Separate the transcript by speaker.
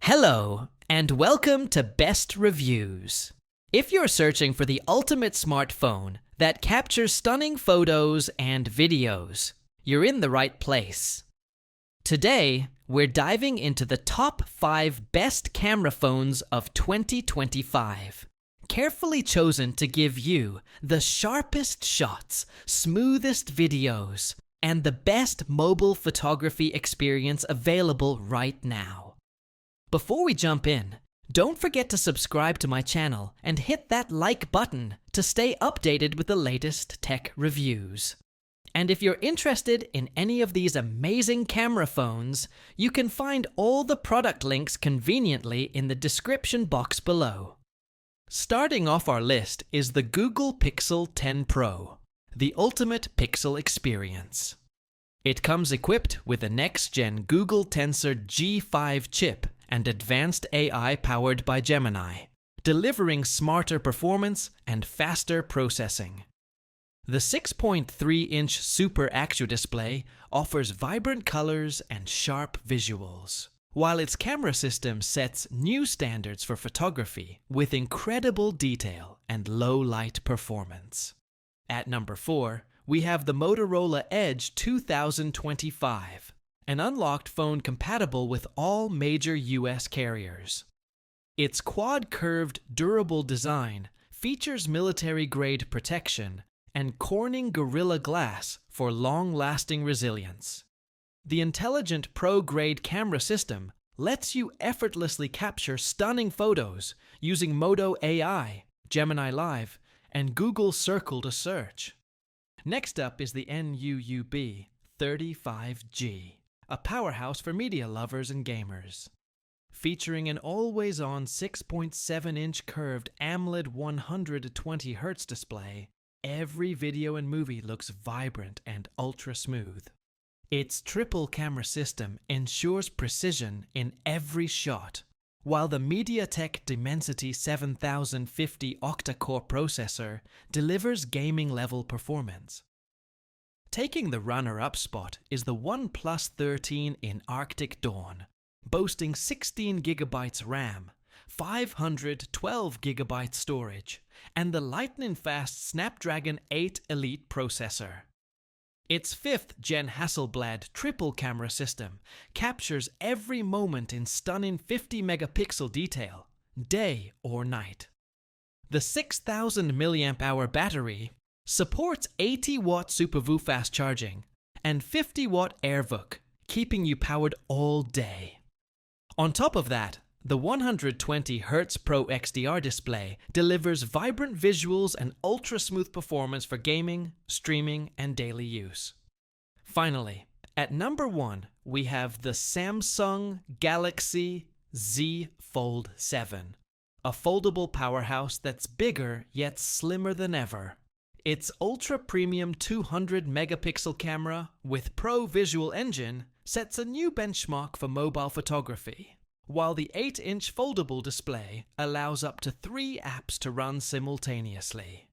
Speaker 1: Hello, and welcome to Best Reviews. If you're searching for the ultimate smartphone that captures stunning photos and videos, you're in the right place. Today, we're diving into the top 5 best camera phones of 2025, carefully chosen to give you the sharpest shots, smoothest videos, and the best mobile photography experience available right now. Before we jump in, don't forget to subscribe to my channel and hit that like button to stay updated with the latest tech reviews. And if you're interested in any of these amazing camera phones, you can find all the product links conveniently in the description box below. Starting off our list is the Google Pixel 10 Pro, the ultimate pixel experience. It comes equipped with a next-gen Google Tensor G5 chip and advanced AI powered by Gemini, delivering smarter performance and faster processing. The 6.3-inch Super Actu display offers vibrant colors and sharp visuals, while its camera system sets new standards for photography with incredible detail and low-light performance. At number 4, we have the Motorola Edge 2025, an unlocked phone compatible with all major US carriers. Its quad-curved, durable design features military-grade protection and Corning Gorilla Glass for long-lasting resilience. The intelligent pro-grade camera system lets you effortlessly capture stunning photos using Moto AI, Gemini Live, and Google Circle to search. Next up is the NUUB 35G, a powerhouse for media lovers and gamers. Featuring an always-on 6.7-inch curved AMOLED 120Hz display, every video and movie looks vibrant and ultra-smooth. Its triple camera system ensures precision in every shot, while the MediaTek Dimensity 7050 octa-core processor delivers gaming-level performance. Taking the runner-up spot is the OnePlus 13 in Arctic Dawn, boasting 16GB RAM, 512GB storage, and the lightning-fast Snapdragon 8 Elite processor. Its 5th-gen Hasselblad triple-camera system captures every moment in stunning 50-megapixel detail, day or night. The 6,000 mAh battery supports 80-watt SuperVoo fast charging and 50-watt AirVook, keeping you powered all day. On top of that, the 120Hz Pro XDR display delivers vibrant visuals and ultra-smooth performance for gaming, streaming, and daily use. Finally, at number 1, we have the Samsung Galaxy Z Fold 7, a foldable powerhouse that's bigger yet slimmer than ever. Its ultra-premium 200-megapixel camera with Pro Visual Engine sets a new benchmark for mobile photography, while the 8-inch foldable display allows up to 3 apps to run simultaneously.